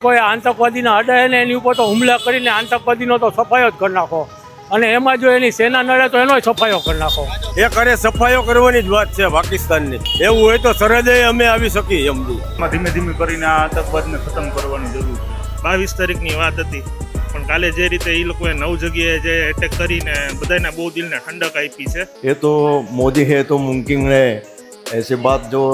કોઈ આતંકવાદીના અડાય ને એની ઉપર તો હુમલા કરીને આતંકવાદીનો તો સફાયો જ કરી નાખો, અને એમાં જો એની સેના નડે તો એનો સફાયો કરી નાખો. એ કરે સફાયો કરવાની જ વાત છે પાકિસ્તાનની. એવું હોય તો સરહદે અમે આવી શકીએ એમ. ધીમે ધીમે કરીને આ આતંકવાદને ખતમ કરવાની જરૂર છે. 22 તારીખની વાત હતી, પણ કાલે જે રીતે એ લોકોએ 9 જગ્યાએ જે એટેક કરીને બધાના બહુ દિલને ઠંડક આપી છે. ये तो मोदी है तो मुमकिन है, ऐसी बात जो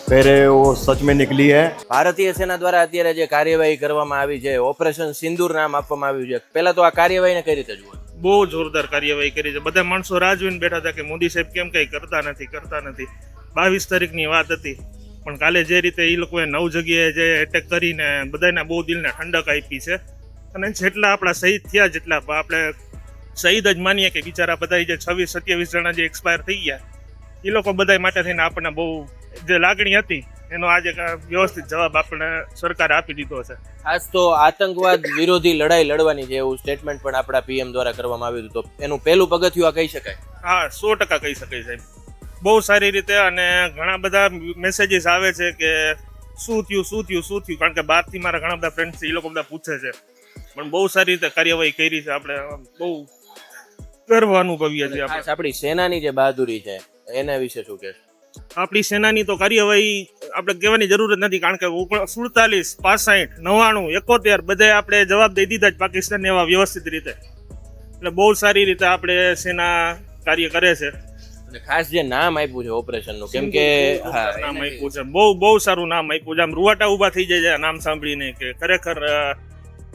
कह रहे हैं वो सच में निकली है. ભારતીય સેના દ્વારા અત્યારે જે કાર્યવાહી કરવામાં આવી છે, ઓપરેશન સિંદૂર નામ આપવામાં આવ્યું છે, પહેલા તો આ કાર્યવાહીને કઈ રીતે જુઓ? બહુ જોરદાર કાર્યવાહી કરી છે. બધા માણસો રાહ જોઈને બેઠા હતા કે મોદી સાહેબ કેમ કંઈ કરતા નથી. 22 તારીખની વાત હતી, પણ કાલે જે રીતે એ લોકોએ 9 જગ્યાએ જે એટેક કરીને બધાના બહુ દિલને ઠંડક આપી છે. અને જેટલા આપણા શહીદ થયા, જેટલા આપણે શહીદ જ માનીએ કે બિચારા બધા જે 26-27 જણા જે એક્સપાયર થઈ ગયા, એ લોકો બધા માટે થઈને આપણને બહુ જે લાગણી હતી એનો આજે વ્યવસ્થિત જવાબ આપણને સરકારે આપી દીધો છે. ખાસ તો આતંકવાદ વિરોધી લડાઈ લડવાની છે એવું સ્ટેટમેન્ટ પણ આપણા પીએમ દ્વારા કરવામાં આવ્યું હતું, તો એનું પહેલું પગથિયું આ કહી શકાય? હા, 100% કહી શકાય સાહેબ. બહુ સારી રીતે. અને ઘણા બધા મેસેજીસ આવે છે કે શું થયું, કારણ કે બહારથી મારા ઘણા બધા ફ્રેન્ડ્સ એ લોકો બધા પૂછે છે. પણ બહુ સારી રીતે કાર્યવાહી કરી છે. આપણે બહુ ગર્વ અનુભવીએ છીએ. આપણી સેનાની જે બહાદુરી છે એના વિશે શું કહેશો? આપણી સેનાની તો કાર્યવાહી આપણે કહેવાની જરૂર જ નથી, કારણ કે 47, 65, 99, 71 બધે આપણે જવાબ દઈ દીધા જ પાકિસ્તાનને એવા વ્યવસ્થિત રીતે. એટલે બહુ સારી રીતે આપણે સેના કાર્ય કરે છે. અને ખાસ જે નામ આપ્યું છે ઓપરેશનનું, કેમ કે નામ આપ્યું છે, બહુ સારું નામ આપ્યું છે. આમ રૂવાટા ઊભા થઈ જાય છે નામ સાંભળીને કે ખરેખર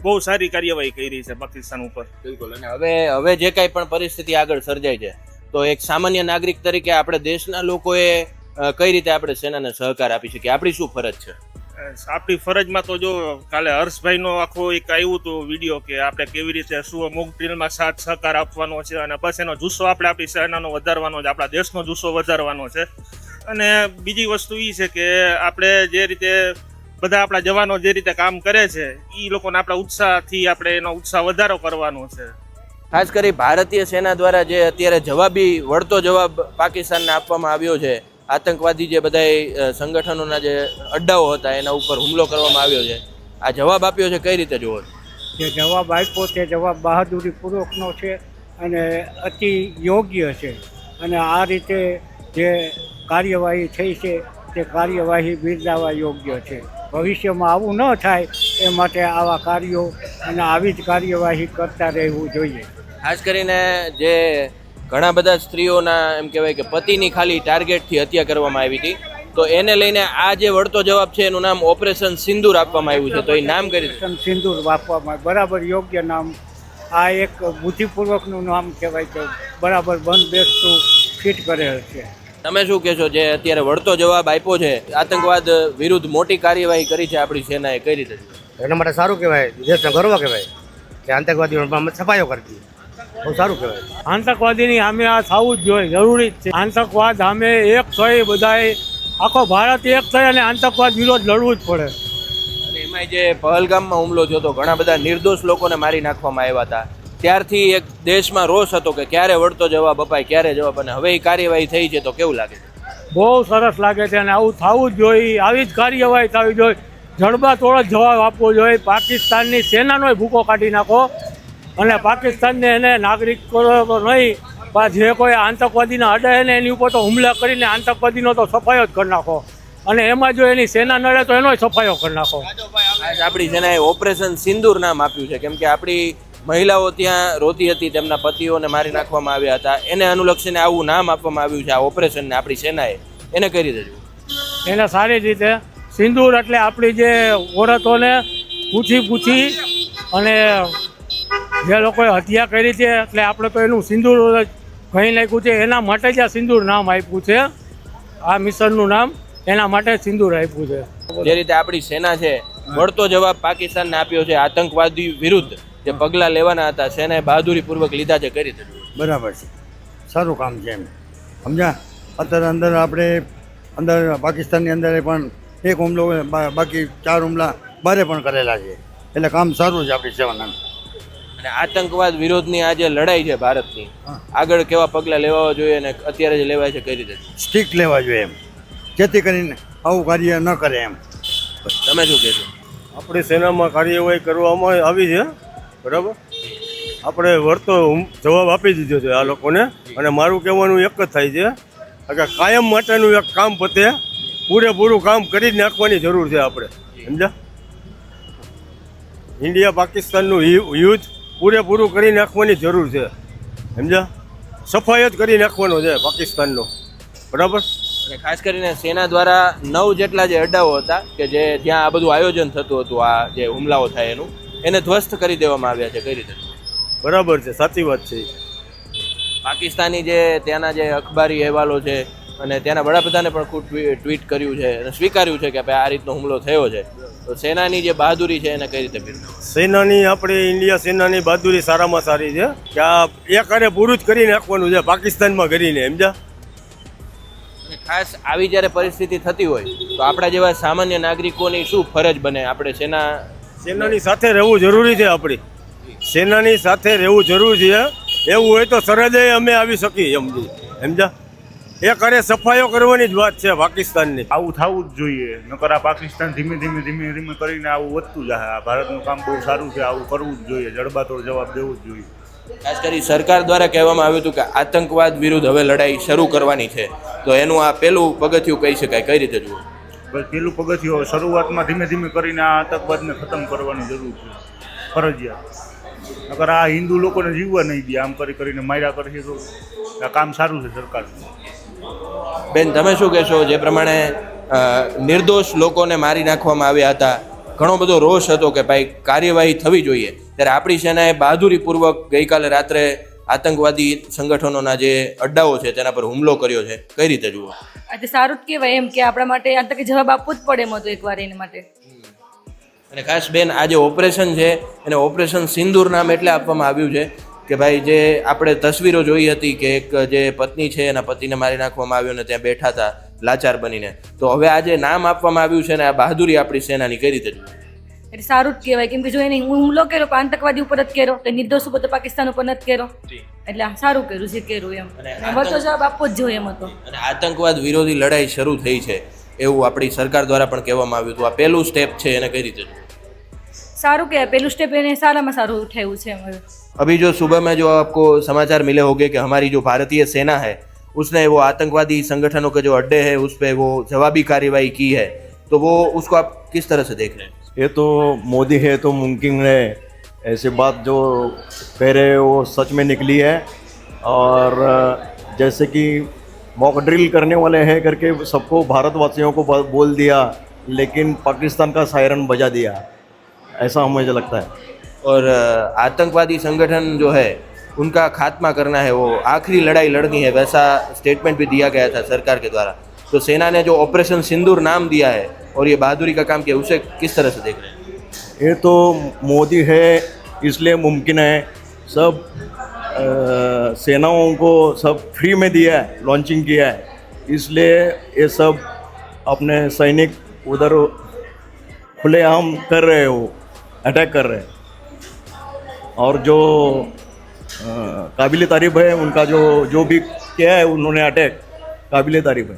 બહુ સારી કાર્યવાહી કરી છે પાકિસ્તાન ઉપર. બિલકુલ. અને હવે જે કાંઈ પણ પરિસ્થિતિ આગળ સર્જાય છે, તો એક સામાન્ય નાગરિક તરીકે આપણે દેશના લોકોએ કઈ રીતે આપણે સેનાને સહકાર આપી શકીએ? આપણી શું ફરજ છે? આપણી ફરજમાં તો જો કાલે હર્ષભાઈનો આખો એક આવ્યું હતું વિડીયો કે આપણે કેવી રીતે શું મોક ડ્રીલમાં સાથ સહકાર આપવાનો છે, અને બસ એનો જુસ્સો આપણે આપણી સેનાનો વધારવાનો છે, આપણા દેશનો જુસ્સો વધારવાનો છે. અને બીજી વસ્તુ એ છે કે આપણે જે રીતે બધા આપણા જવાનો જે રીતે કામ કરે છે એ લોકોને આપણા ઉત્સાહથી આપણે એનો ઉત્સાહ વધારો કરવાનો છે. ખાસ કરી ભારતીય સેના દ્વારા જે અત્યારે જવાબી વળતો જવાબ પાકિસ્તાનને આપવામાં આવ્યો છે, આતંકવાદી જે બધા સંગઠનોના જે અડ્ડાઓ હતા એના ઉપર હુમલો કરવામાં આવ્યો છે, આ જવાબ આપ્યો છે, કઈ રીતે જુઓ? જે જવાબ આપ્યો તે જવાબ બહાદુરીપૂર્વકનો છે અને અતિ યોગ્ય છે. અને આ રીતે જે કાર્યવાહી થઈ છે તે કાર્યવાહી બિરદાવવા યોગ્ય છે. ભવિષ્યમાં આવું ન થાય એ માટે આવા કાર્યો અને આવી જ કાર્યવાહી કરતા રહેવું જોઈએ. ખાસ કરીને જે ઘણા બધા સ્ત્રીઓના એમ કહેવાય કે પતિની ખાલી ટાર્ગેટથી હત્યા કરવામાં આવી હતી, તો એને લઈને આ જે વળતો જવાબ છે એનું નામ ઓપરેશન સિંદૂર આપવામાં આવ્યું છે, તો એ નામ કરી ઓપરેશન સિંદૂર આપવામાં બરાબર યોગ્ય નામ. આ એક બુદ્ધિપૂર્વકનું નામ કહેવાય કે બરાબર બંધબેસતું ફિટ કરેલ છે. તમે શું કહેશો? જે અત્યારે વળતો જવાબ આપ્યો છે, આતંકવાદ વિરુદ્ધ મોટી કાર્યવાહી કરી છે આપણી સેનાએ, કઈ રીતે? એના માટે સારું કહેવાય, દેશનો ગર્વ કહેવાય કે આતંકવાદીઓ સફાયો કરતી. બહુ સારું કહેવાય. આતંકવાદીની સામે આ થવું જ જોઈએ, જરૂરી જ છે. આતંકવાદ સામે એક થઈ બધાએ આખો ભારત એક થઈ અને આતંકવાદ વિરોધ લડવું જ પડે. અને એમાં જે પહલગામમાં હુમલો થયો તો ઘણા બધા નિર્દોષ લોકોને મારી નાખવામાં આવ્યા હતા, ત્યારથી એક દેશમાં રોષ હતો કે ક્યારે વળતો જવાબ અપાય, ક્યારે જવાબ. અને હવે એ કાર્યવાહી થઈ છે, તો કેવું લાગે છે? બહુ સરસ લાગે છે અને આવું થવું જ જોઈએ. આવી જ કાર્યવાહી થવી જોઈએ. જડબાતોડ જવાબ આપવો જોઈએ. પાકિસ્તાનની સેનાનો ભૂકો કાઢી નાખો અને પાકિસ્તાનને એને નાગરિકો નહીં, પણ જે કોઈ આતંકવાદીના અડાય ને એની ઉપર તો હુમલા કરીને આતંકવાદીનો તો સફાયો જ કરી નાખો, અને એમાં જો એની સેના નડે તો એનો સફાયો કરી નાખો. આપણી સેનાએ ઓપરેશન સિંદૂર નામ આપ્યું છે, કેમ કે આપણી મહિલાઓ ત્યાં રોતી હતી, તેમના પતિઓને મારી નાખવામાં આવ્યા હતા, એને અનુલક્ષીને આવું નામ આપવામાં આવ્યું છે આ ઓપરેશનને આપણી સેનાએ. એને કઈ રીતે જોયું? એને સારી રીતે સિંદૂર એટલે આપણી જે ઓરતોને પૂછી અને જે લોકોએ હત્યા કરી છે એટલે આપણે તો એનું સિંદૂર કહી નાખ્યું છે. એના માટે જ આ સિંદૂર નામ આપ્યું છે, આ મિશનનું નામ એના માટે સિંદૂર આપ્યું છે. જે રીતે આપણી સેના છે વળતો જવાબ પાકિસ્તાનને આપ્યો છે, આતંકવાદી વિરુદ્ધ જે પગલાં લેવાના હતા સેનાએ બહાદુરીપૂર્વક લીધા છે, કઈ રીતે? બરાબર છે, સારું કામ છે એમ. સમજ્યા? અત્યારે અંદર આપણે અંદર પાકિસ્તાનની અંદર પણ એક હુમલો, બાકી 4 હુમલા બારે પણ કરેલા છે. એટલે કામ સારું છે આપણી સેનાનું. અને આતંકવાદ વિરોધની આ જે લડાઈ છે ભારતની, આગળ કેવા પગલાં લેવા જોઈએ અને અત્યારે જે લેવાય છે કઈ રીતે? સ્ટ્રિક્ટ લેવા જોઈએ એમ, જેથી કરીને આવું કાર્ય ન કરે એમ. તમે શું કહેશો? આપણી સેનામાં કાર્યવાહી કરવામાં આવી છે, બરાબર. આપણે વળતો જવાબ આપી દીધો છે આ લોકોને, અને મારું કહેવાનું એક જ થાય છે કે કાયમ માટેનું એક કામ પતે, પૂરેપૂરું કામ કરી જ નાખવાની જરૂર છે આપણે, સમજ્યા. ઇન્ડિયા પાકિસ્તાનનું યુદ્ધ પૂરેપૂરું કરી નાખવાની જરૂર છે, સમજ્યા. સફાઈ જ કરી નાખવાનો છે પાકિસ્તાનનો, બરાબર. અને ખાસ કરીને સેના દ્વારા 9 જેટલા જે અડ્ડાઓ હતા કે જે જ્યાં આ બધું આયોજન થતું હતું, આ જે હુમલાઓ થાય એનું, એને ધ્વસ્ત કરી દેવામાં આવ્યા છે. કઈ રીતે? બરાબર છે, સાચી વાત છે. પાકિસ્તાની જે ત્યાંના જે અખબારી અહેવાલો છે અને ત્યાંના વડાપ્રધાને પણ ખૂબ ટ્વીટ કર્યું છે અને સ્વીકાર્યું છે કે ભાઈ આ રીતનો હુમલો થયો છે. તો સેનાની જે બહાદુરી છે એને કઈ રીતે બિરદાવવા? સેનાની, આપણી ઇન્ડિયા સેનાની બહાદુરી સારામાં સારી છે કે આ એકારે પૂરું જ કરી નાખવાનું છે પાકિસ્તાનમાં કરીને, સમજ્યા. અને ખાસ આવી જ્યારે પરિસ્થિતિ થતી હોય તો આપણા જેવા સામાન્ય નાગરિકોની શું ફરજ બને? આપણે સેનાની સાથે રહેવું જરૂરી છે. આપણી સેનાની સાથે રહેવું જરૂરી છે. એવું હોય તો સરહદે અમે આવી શકીએ, સમજ્યા. એક અરે સફાઈઓ કરવાની જ વાત છે પાકિસ્તાનની. આવું થવું જ જોઈએ, નકર આ પાકિસ્તાન ધીમે ધીમે કરીને આવું વધતું જાય. આ ભારતનું કામ બહુ સારું છે, આવું કરવું જ જોઈએ, જડબાતોડ જવાબ દેવો જ જોઈએ. ખાસ કરી સરકાર દ્વારા કહેવામાં આવ્યું હતું કે આતંકવાદ વિરુદ્ધ હવે લડાઈ શરૂ કરવાની છે, તો એનું આ પહેલું પગથિયું કહી શકાય. કઈ રીતે જુઓ? બસ પેલું પગથિયું શરૂઆતમાં ધીમે ધીમે કરીને આ આતંકવાદને ખતમ કરવાની જરૂર છે, ફરજિયાત. નકર આ હિન્દુ લોકોને જીવવા નહીં દે, આમ કરીને માર્યા કરીએ તો આ કામ સારું છે સરકારનું. બેન, તમે શું કહેશો? જે પ્રમાણે નિર્દોષ લોકોને મારી નાખવામાં આવ્યા હતા, ઘણો બધો રોષ હતો કે ભાઈ કાર્યવાહી થવી જોઈએ, ત્યારે આપણી સેનાએ બહાદુરીપૂર્વક ગઈકાલે રાત્રે આતંકવાદી સંગઠનોના જે અડ્ડાઓ છે તેના પર હુમલો કર્યો છે. કઈ રીતે જુઓ? આજે સારું જ કહેવાય એમ કે આપણા માટે આતંકી જવાબ આપવો જ પડે એમ હતો એકવાર એના માટે. અને ખાસ બેન, આ જે ઓપરેશન છે એને ઓપરેશન સિંદૂર નામ એટલે આપવામાં આવ્યું છે કે ભાઈ જે આપણે તસવીરો જોઈ હતી કે એક જે પત્ની છે એના પતિને મારી નાખવામાં આવ્યો ને ત્યાં બેઠા હતા લાચાર બનીને, તો હવે આ જે નામ આપવામાં આવ્યું છે ને આ બહાદુરી આપણી સેનાની, કઈ રીતે જુઓ? એટલે સારું જ કહેવાય, કેમ કે જો એને હુમલો કર્યો આતંકવાદી ઉપર જ કર્યો, તો નિર્દોષ ઉપર તો પાકિસ્તાન ઉપર નથી કર્યો, એટલે સારું કર્યું જે કર્યું એમ. વધતો જવાબ આપવો જ જોઈએ એમ હતો. અને આતંકવાદ વિરોધી લડાઈ શરૂ થઈ છે એવું આપણી સરકાર દ્વારા પણ કહેવામાં આવ્યું હતું. આ પહેલું સ્ટેપ છે, એને કઈ રીતે જુઓ? સારું कहें पहलू स्टेप એને સારામાં સારું ઉઠાવ્યું છે હવે. अभी जो सुबह में जो आपको समाचार मिले होंगे कि हमारी जो भारतीय सेना है उसने वो आतंकवादी संगठनों के जो अड्डे हैं उस पर वो जवाबी कार्रवाई की है, तो वो उसको आप किस तरह से देख रहे हैं? ये तो मोदी है तो मुमकिन है, ऐसी बात जो कह रहे हैं वो सच में निकली है. और जैसे कि मॉक ड्रिल करने वाले हैं करके सबको भारतवासियों को बोल दिया, लेकिन पाकिस्तान का सायरन बजा दिया, ऐसा मुझे लगता है. और आतंकवादी संगठन जो है उनका खात्मा करना है, वो आखिरी लड़ाई लड़नी है, वैसा स्टेटमेंट भी दिया गया था सरकार के द्वारा. तो सेना ने जो ऑपरेशन सिंदूर नाम दिया है और ये बहादुरी का काम किया, उसे किस तरह से देख रहे हैं? ये तो मोदी है इसलिए मुमकिन है. सब सेनाओं को सब फ्री में दिया है, लॉन्चिंग किया है, इसलिए ये सब अपने सैनिक उधर खुलेआम कर रहे हो, अटैक कर रहे हैं. और जो काबिल तारीफ है उनका जो भी किया है उन्होंने अटैक, काबिल तारीफ है.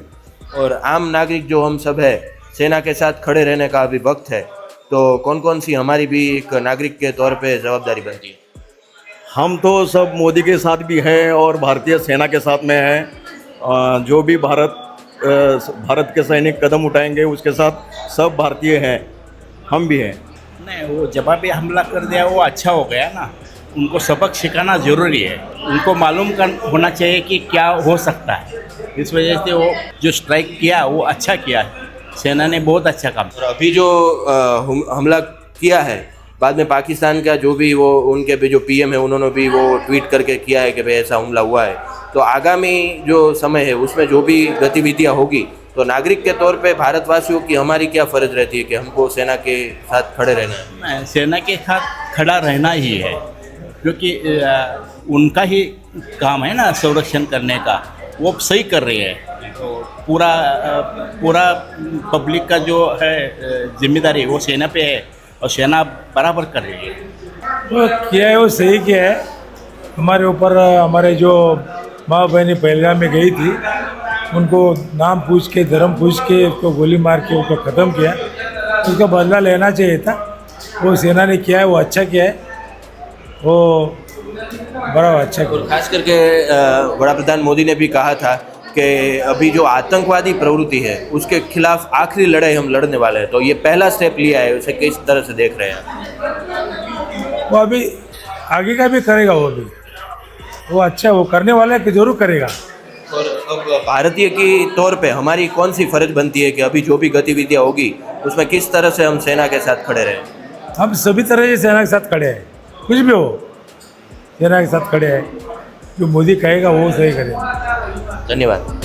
और आम नागरिक जो हम सब है सेना के साथ खड़े रहने का अभी वक्त है, तो कौन कौन सी हमारी भी एक नागरिक के तौर पे जवाबदारी बनती है? हम तो सब मोदी के साथ भी हैं और भारतीय सेना के साथ में हैं. जो भी भारत के सैनिक कदम उठाएंगे उसके साथ सब भारतीय हैं, हम भी हैं. नहीं, वो जवाबी हमला कर दिया वो अच्छा हो गया ना. उनको सबक सिखाना ज़रूरी है, उनको मालूम होना चाहिए कि क्या हो सकता है. इस वजह से वो जो स्ट्राइक किया वो अच्छा किया है, सेना ने बहुत अच्छा काम किया. और अभी जो हमला किया है बाद में पाकिस्तान का जो भी वो उनके भी जो पीएम है उन्होंने भी वो ट्वीट करके किया है कि भाई ऐसा हमला हुआ है. तो आगामी जो समय है उसमें जो भी गतिविधियाँ होगी तो नागरिक के तौर पे भारतवासियों की हमारी क्या फ़र्ज रहती है कि हमको सेना के साथ खड़े रहना है? सेना के साथ खड़ा रहना ही है, क्योंकि उनका ही काम है ना संरक्षण करने का, वो सही कर रही है. तो पूरा पब्लिक का जो है जिम्मेदारी वो सेना पे है और सेना बराबर कर रही है. वो किया है वो सही किया है. हमारे ऊपर हमारे जो माँ बहनी पहलगाम में गई थी उनको नाम पूछ के धर्म पूछ के उसको गोली मार के उसको ख़त्म किया. उसका बदला लेना चाहिए था. वो सेना ने किया है वो अच्छा किया है, वो बड़ा अच्छा किया। और खास करके बड़ा प्रधान मोदी ने भी कहा था कि अभी जो आतंकवादी प्रवृत्ति है उसके खिलाफ आखिरी लड़ाई हम लड़ने वाले हैं, तो ये पहला स्टेप लिया है, उसे किस तरह से देख रहे हैं? वो अभी आगे का भी करेगा, वो अच्छा वो करने वाला है कि जरूर करेगा। और अब भारतीय की तौर पे हमारी कौन सी फर्ज बनती है कि अभी जो भी गतिविधियाँ होगी उसमें किस तरह से हम सेना के साथ खड़े रहें? हम सभी तरह से सेना के साथ खड़े हैं, कुछ भी हो सेना के साथ खड़े हैं, जो मोदी कहेगा वो सही करेगा। धन्यवाद।